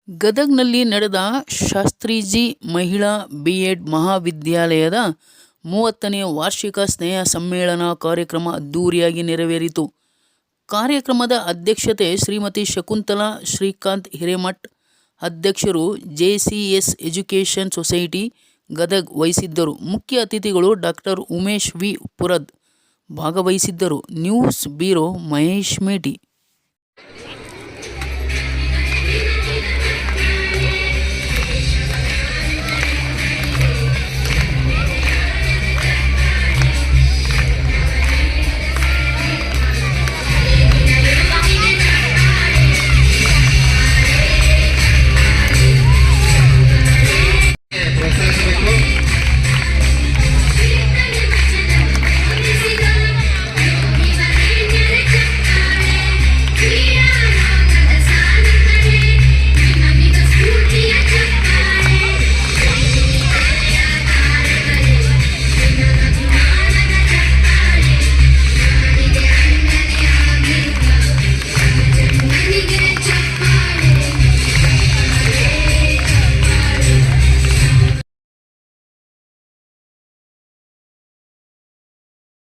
ಗದಗ್ನಲ್ಲಿ ನಡೆದ ಶಾಸ್ತ್ರೀಜಿ ಮಹಿಳಾ ಬಿ.ಎಡ್ ಮಹಾವಿದ್ಯಾಲಯದ 30ನೇ ವಾರ್ಷಿಕ ಸ್ನೇಹ ಸಮ್ಮೇಳನ ಕಾರ್ಯಕ್ರಮ ಅದ್ದೂರಿಯಾಗಿ ನೆರವೇರಿತು. ಕಾರ್ಯಕ್ರಮದ ಅಧ್ಯಕ್ಷತೆ ಶ್ರೀಮತಿ ಶಕುಂತಲಾ ಶ್ರೀಕಾಂತ್ ಹಿರೇಮಠ್, ಅಧ್ಯಕ್ಷರು ಜೆಸಿಎಸ್ ಎಜುಕೇಷನ್ ಸೊಸೈಟಿ ಗದಗ್ ವಹಿಸಿದ್ದರು. ಮುಖ್ಯ ಅತಿಥಿಗಳು ಡಾಕ್ಟರ್ ಉಮೇಶ್ ವಿ. ಪುರದ್ ಭಾಗವಹಿಸಿದ್ದರು. ನ್ಯೂಸ್ ಬ್ಯೂರೋ, ಮಹೇಶ್ ಮೇಟಿ.